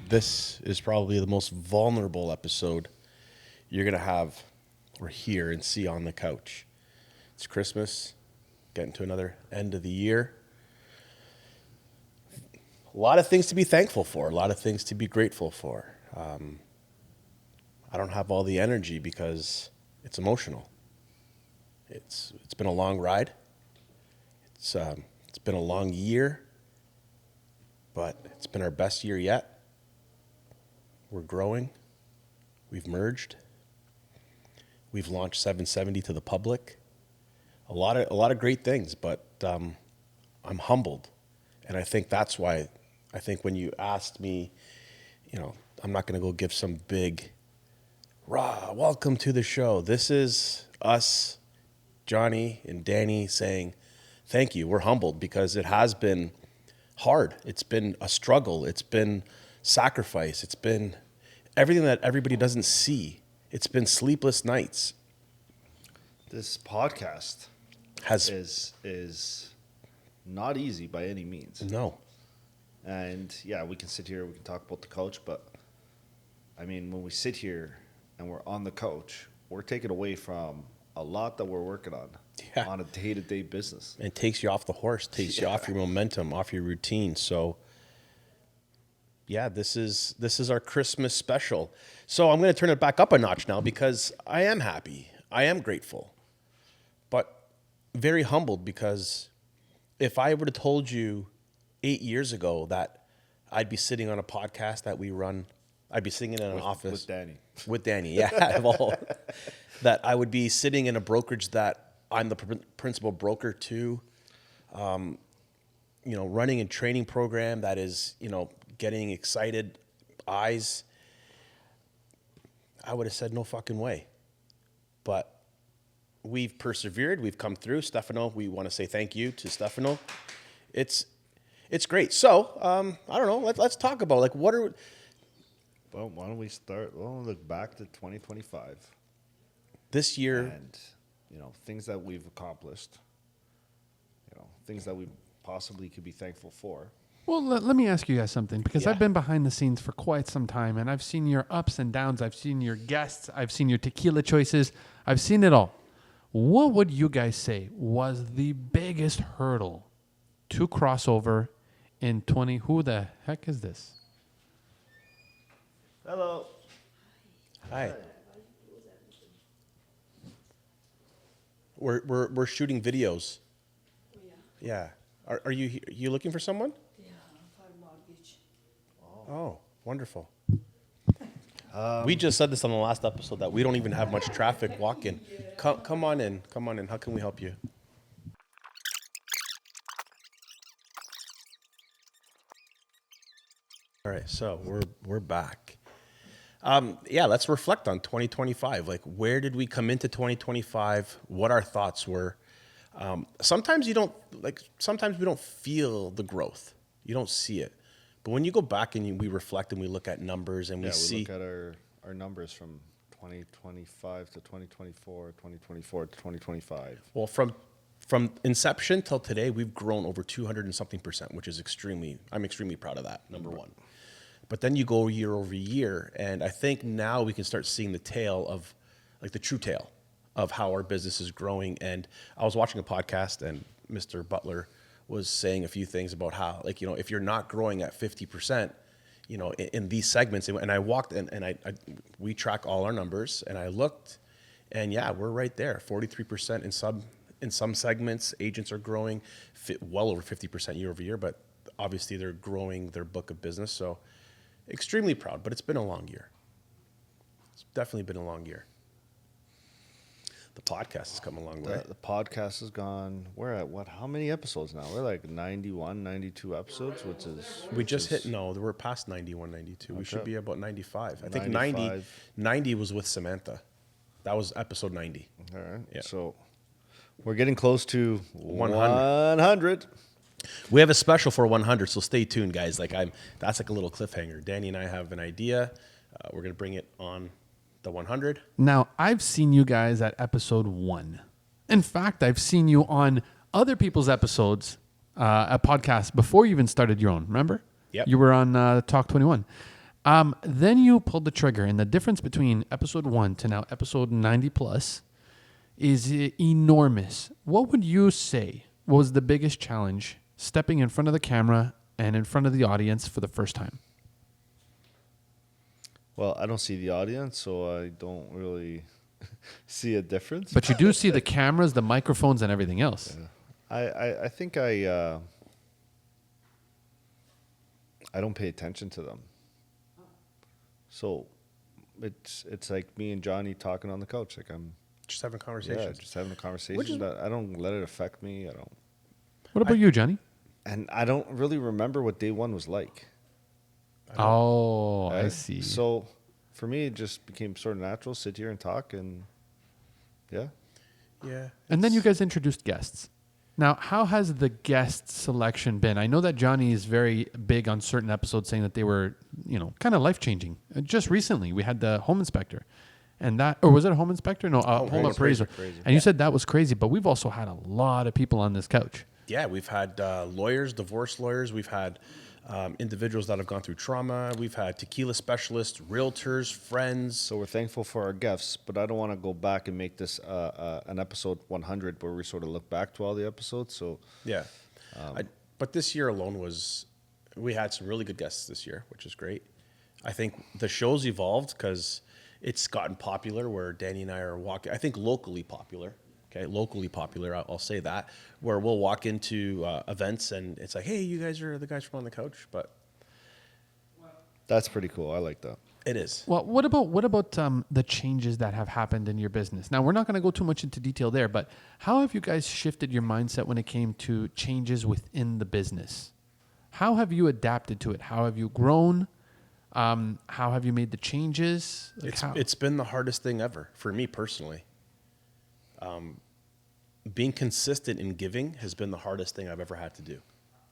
This is probably the most vulnerable episode you're going to have or hear and see on the couch. It's Christmas, getting to another end of the year. A lot of things to be thankful for, a lot of things to be grateful for. I don't have all the energy because it's emotional. It's been a long ride. It's been a long year, but it's been our best year yet. We're growing. We've merged. We've launched 770 to the public. A lot of great things, but I'm humbled, and I think that's why. I think when you asked me, I'm not going to go give some big, welcome to the show. This is us, Johnny and Danny, saying thank you. We're humbled because it has been hard. It's been a struggle. It's been sacrifice. It's been everything that everybody doesn't see. It's been sleepless nights. This podcast is not easy by any means. No. And yeah, we can sit here, we can talk about the coach, but I mean, when we sit here and we're on the couch, we're taken away from a lot that we're working on a day-to-day business. It takes you off the horse, takes you off your momentum, off your routine. So yeah, this is our Christmas special. So I'm going to turn it back up a notch now because I am happy. I am grateful, but very humbled because if I would have told you 8 years ago that I'd be sitting on a podcast that we run, I'd be sitting in an office with Danny, yeah, that I would be sitting in a brokerage that I'm the principal broker to, running a training program that is, getting excited eyes, I would have said no fucking way. But we've persevered. We've come through. Stefano, we want to say thank you to Stefano. It's great. So, I don't know. Let's talk about what are. Well, why don't we start? Well, look back to 2025. This year, and things that we've accomplished. Things that we possibly could be thankful for. Well, let me ask you guys something, because I've been behind the scenes for quite some time, and I've seen your ups and downs. I've seen your guests. I've seen your tequila choices. I've seen it all. What would you guys say was the biggest hurdle to cross over in 20? Who the heck is this? Hello. Hi. We're shooting videos. Yeah. Are you looking for someone? Oh, wonderful. We just said this on the last episode that we don't even have much traffic walk-in. Come on in. How can we help you? All right, so we're back. Let's reflect on 2025. Where did we come into 2025? What our thoughts were. Sometimes we don't feel the growth. You don't see it. But when you go back and we reflect and we look at numbers and we see... look at our numbers from 2025 to 2024, 2024 to 2025. Well, from inception till today, we've grown over 200 and something %, which is I'm extremely proud of that, number one. But then you go year over year, and I think now we can start seeing the tail of, the true tail of how our business is growing. And I was watching a podcast, and Mr. Butler was saying a few things about how, if you're not growing at 50%, in these segments, and I walked and we track all our numbers, and I looked, and we're right there, 43% in some segments. Agents are growing well over 50% year over year, but obviously they're growing their book of business. So extremely proud, but it's been a long year. It's definitely been a long year. The podcast has come a long way. The podcast has gone, we're at how many episodes now? We're 91, 92 episodes, we're past 91, 92. Okay. We should be about 95. I think 90 was with Samantha. That was episode 90. All right. Yeah. So we're getting close to 100. We have a special for 100, so stay tuned, guys. That's a little cliffhanger. Danny and I have an idea. We're going to bring it on the 100. Now, I've seen you guys at episode 1. In fact, I've seen you on other people's episodes, a podcast before you even started your own. Remember? Yep. You were on Talk 21. Then you pulled the trigger, and the difference between episode 1 to now episode 90 plus is enormous. What would you say was the biggest challenge stepping in front of the camera and in front of the audience for the first time? Well, I don't see the audience, so I don't really see a difference. But you do see the cameras, the microphones, and everything else. I think I don't pay attention to them. So it's like me and Johnny talking on the couch. Like I'm Just having conversations. just having a conversation. That I don't let it affect me. I don't, What about you, Johnny? and I don't really remember what day one was like. Oh, I right? see. So for me, it just became sort of natural. Sit here and talk, and yeah. Yeah. And then you guys introduced guests. Now, how has the guest selection been? I know that Johnny is very big on certain episodes saying that they were, kind of life-changing. Just recently, we had the home inspector. And that, or was it a home inspector? No, home appraiser. And you said that was crazy, but we've also had a lot of people on this couch. Yeah, we've had lawyers, divorce lawyers. We've had individuals that have gone through trauma. We've had tequila specialists, realtors, friends. So we're thankful for our guests, but I don't want to go back and make this an episode 100 where we sort of look back to all the episodes. So Yeah. But this year alone we had some really good guests this year, which is great. I think the show's evolved because it's gotten popular where Danny and I are walking, I think locally popular. Okay, locally popular, I'll say that, where we'll walk into events and it's like, hey, you guys are the guys from On the Couch, but that's pretty cool. I like that. it is. Well, what about the changes that have happened in your business? Now, we're not going to go too much into detail there, but how have you guys shifted your mindset when it came to changes within the business? How have you adapted to it? How have you grown? How have you made the changes? It's been the hardest thing ever for me personally. Being consistent in giving has been the hardest thing I've ever had to do.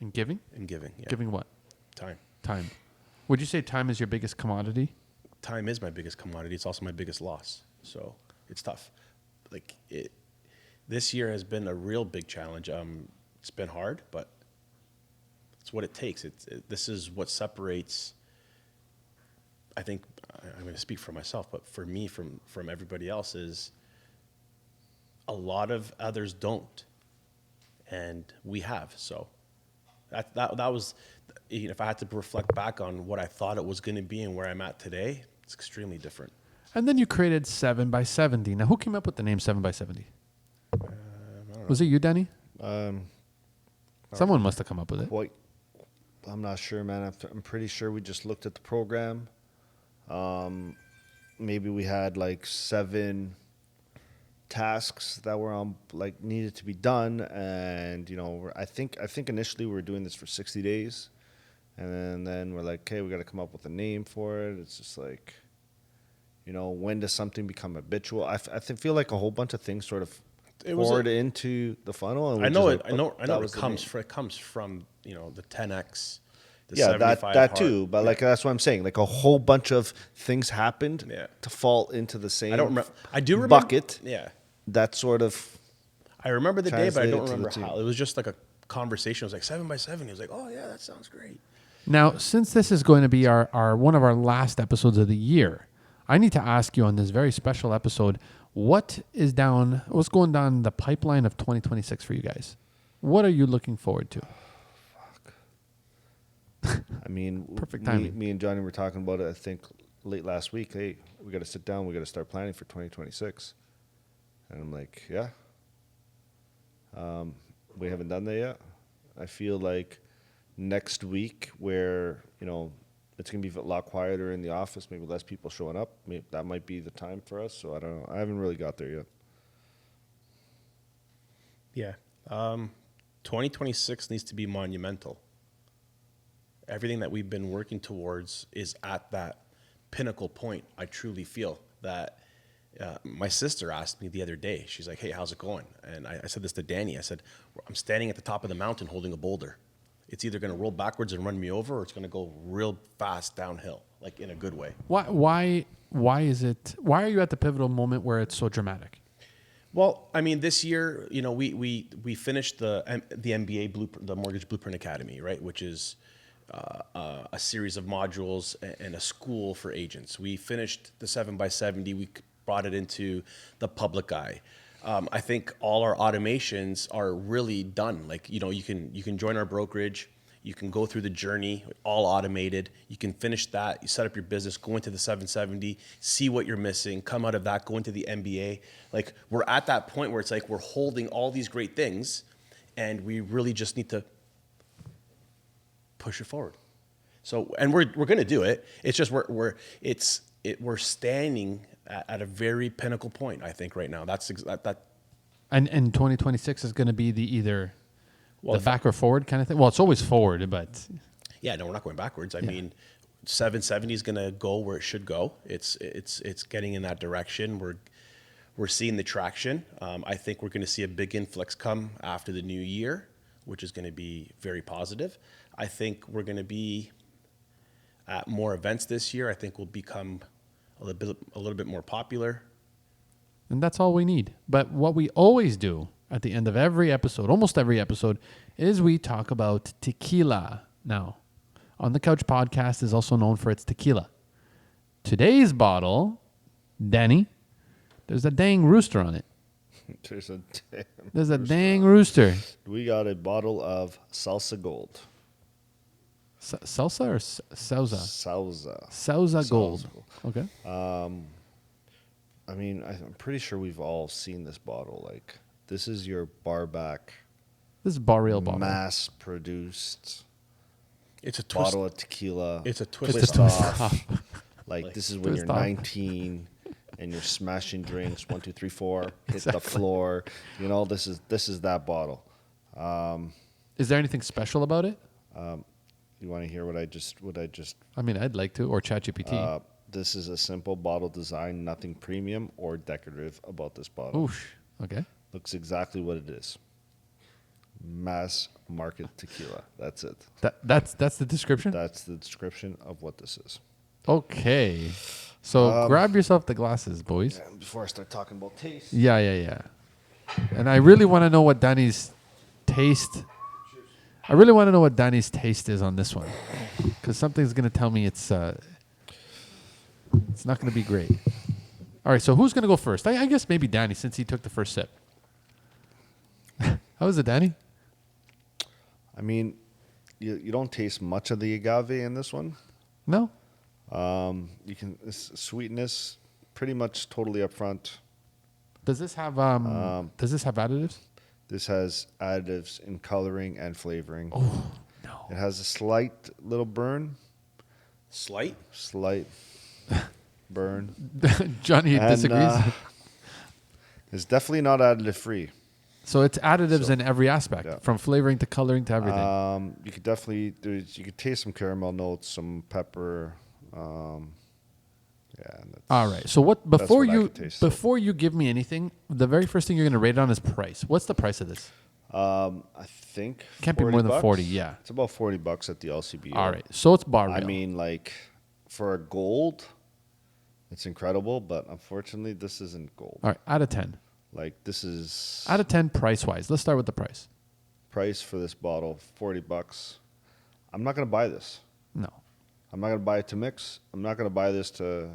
In giving? In giving, yeah. Giving what? Time. Time. Would you say time is your biggest commodity? Time is my biggest commodity. It's also my biggest loss. So it's tough. This year has been a real big challenge. It's been hard, but it's what it takes. This is what separates. I think I'm going to speak for myself, but for me, from everybody else, is a lot of others don't, and we have. So that was, if I had to reflect back on what I thought it was going to be and where I'm at today, it's extremely different. And then you created 7x70. Now, who came up with the name 7x70? Was it you, Danny? Someone must have come up with it. Quite, I'm not sure, man. I'm pretty sure we just looked at the program. Maybe we had like 7 tasks that were needed to be done, and I think initially we were doing this for 60 days, and then we're like, okay, we got to come up with a name for it. It's just like, when does something become habitual? I feel like a whole bunch of things sort of poured into the funnel. And I know it comes from the 10x. Yeah, that too. But that's what I'm saying. Like a whole bunch of things happened to fall into the same. I do remember bucket. Yeah, that sort of. I remember the day, but I don't translated to remember the how. team. It was just like a conversation. It was like 7x7. He was like, "Oh yeah, that sounds great." Now, since this is going to be our one of our last episodes of the year, I need to ask you on this very special episode, what's going down the pipeline of 2026 for you guys? What are you looking forward to? I mean, Perfect timing. Me and Johnny were talking about it, I think, late last week. Hey, we got to sit down. We got to start planning for 2026. And I'm like, yeah. We haven't done that yet. I feel like next week, where it's gonna be a lot quieter in the office, maybe less people showing up. Maybe that might be the time for us. So I don't know. I haven't really got there yet. Yeah, 2026 needs to be monumental. Everything that we've been working towards is at that pinnacle point. I truly feel that. My sister asked me the other day, she's like, hey, how's it going? And I said this to Danny. I said, I'm standing at the top of the mountain holding a boulder. It's either going to roll backwards and run me over, or it's going to go real fast downhill, like in a good way. Why are you at the pivotal moment where it's so dramatic? Well, I mean, this year, we finished the MBA blueprint, the Mortgage Blueprint Academy, right? Which is a series of modules and a school for agents. We finished the 7x70. We brought it into the public eye. I think all our automations are really done. Like, you know, you can join our brokerage. You can go through the journey, all automated. You can finish that. You set up your business, go into the 770, see what you're missing, come out of that, go into the MBA. Like, we're at that point where it's like we're holding all these great things, and we really just need to push it forward. So, and we're going to do it. It's just we're standing at a very pinnacle point, I think, right now. That. And 2026 is going to be the back or forward kind of thing. Well, it's always forward, but Yeah, no, we're not going backwards. I mean, 770 is going to go where it should go. It's getting in that direction. We're seeing the traction. I think we're going to see a big influx come after the new year, which is going to be very positive. I think we're going to be at more events this year. I think we'll become a little bit more popular. and that's all we need. But what we always do at the end of every episode, almost every episode, is we talk about tequila. Now, On the Couch podcast is also known for its tequila. Today's bottle, Danny, there's a dang rooster on it. There's a dang rooster. We got a bottle of Salsa Gold. Salsa or Sauza? Salsa. Sauza Gold. Okay. I mean, I'm pretty sure we've all seen this bottle. Like, this is your bar back, This is bar real bottle. mass-produced It's a twist. bottle of tequila. It's a twist. It's a twist twist off. off. Like, this is when twist you're off. 19 and you're smashing drinks, 1, 2, 3, 4, hit the floor. You know, this is that bottle. Is there anything special about it? You want to hear what I just? I mean, I'd like to, or ChatGPT. This is a simple bottle design, nothing premium or decorative about this bottle. Oosh. Okay. Looks exactly what it is. Mass market tequila. That's it. That's the description? That's the description of what this is. Okay. So grab yourself the glasses, boys. And before I start talking about taste, Yeah. And I really want to know what Danny's taste. I really want to know what Danny's taste is on this one, because something's going to tell me it's not going to be great. All right. So who's going to go first? I guess maybe Danny, since he took the first sip. How is it, Danny? I mean, you don't taste much of the agave in this one. No. You can sweetness pretty much totally upfront. Does this have additives? This has additives in coloring and flavoring. Oh no. It has a slight little burn. Slight. Burn. Johnny And, disagrees. It's definitely not additive free. So it's additives in every aspect, Yeah. from flavoring to coloring to everything. You could definitely you could taste some caramel notes, some pepper. And that's, All right. So what that's before what I you could taste. before you give me anything, the very first thing you're going to rate it on is price. What's the price of this? I think Can't be more than $40. 40. Yeah. It's about $40 at the LCBO. All right. So it's bar real. I mean, like for a gold, it's incredible, but unfortunately, this isn't gold. all right. Out of 10. Like this is Out of 10 price wise. Let's start with the price. price for this bottle $40. I'm not gonna buy this. No. I'm not gonna buy it to mix. I'm not gonna buy this to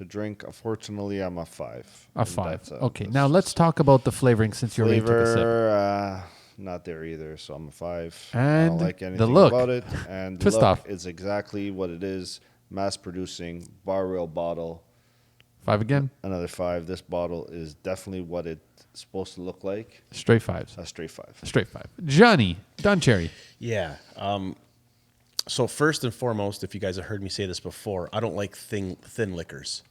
drink. Unfortunately, I'm a 5. A And 5. that's Okay. that's Now let's talk about the flavoring since you already took a sip. flavor. Not there either, so I'm a 5. I And don't like the anything look. about it. And the Twist look off. is exactly what it is. Mass producing bar rail bottle. 5 again. Another 5. This bottle is definitely what it's supposed to look like. Straight 5s. A straight 5. Straight 5. Johnny, Don Cherry. Yeah. So first and foremost, if you guys have heard me say this before, I don't like thin liquors.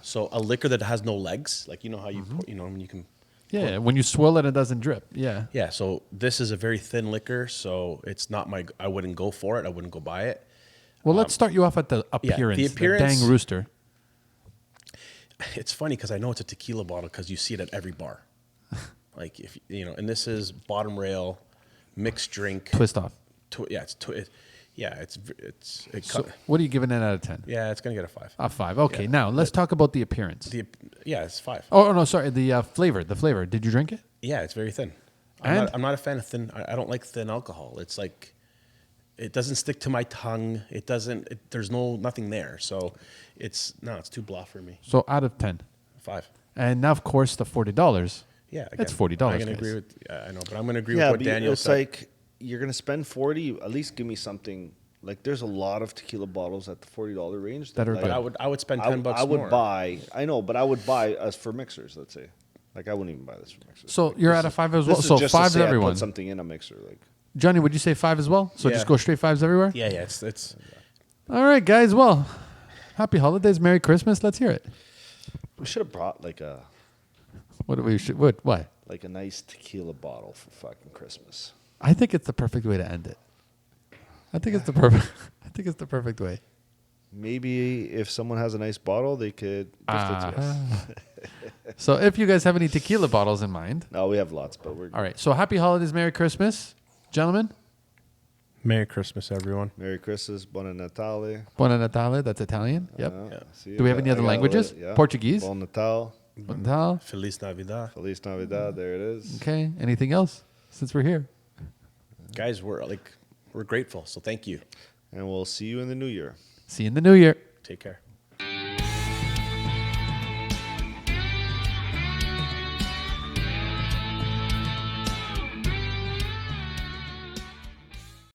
So a liquor that has no legs, like you know how you pour, when you can. Yeah. When you swirl it, it doesn't drip. Yeah. Yeah. So this is a very thin liquor, so it's not I wouldn't go for it. I wouldn't go buy it. Well, let's start you off at the yeah, appearance. the appearance- dang rooster. It's funny because I know it's a tequila bottle because you see it at every bar. Like if and this is bottom rail, mixed drink. Twist off. So what are you giving it out of 10? Yeah, it's gonna get a 5. A 5. Okay. Yeah. Now let's talk about the appearance. It's 5. Oh no, sorry. The flavor. The flavor. Did you drink it? Yeah, it's very thin. And? I'm not a fan of thin. I don't like thin alcohol. It's like It doesn't stick to my tongue. It doesn't. There's nothing there. So it's too blah for me. So out of 10. 5. And now, of course, the $40. Yeah, That's again, $40, I'm gonna guys. agree with. I know, but I'm gonna agree Yeah, with what but Daniel it's said. like you're gonna spend 40. At least give me something. Like there's a lot of tequila bottles at the $40 range That are like, good. but I would spend $10 I would more. buy. I know, but I would buy us for mixers. Let's say, like I wouldn't even buy this for mixers. So Like, you're this at a is- 5 as this well. is So just to 5 say to I everyone. Put something in a mixer, like Johnny, would you say 5 as well? So Yeah. just go straight 5s everywhere? Yeah, it's All right, guys. Well, happy holidays. Merry Christmas. Let's hear it. we should have brought like a What? like a nice tequila bottle for fucking Christmas. I think it's the perfect way to end it. I think it's the perfect way. Maybe if someone has a nice bottle, they could gift it to us. So if you guys have any tequila bottles in mind, No, we have lots, but we're all right. So happy holidays, Merry Christmas, gentlemen. Merry Christmas, everyone. Merry Christmas, Buon Natale. Buon Natale. That's Italian. Yep. See, Do we have any I other got a languages? little- yeah. Portuguese? Buon Natal. Buon Natale. Feliz Navidad, Feliz Navidad. There it is. Okay. Anything else? Since we're here. guys. We're grateful. So thank you. And we'll see you in the new year. See you in the new year. Take care.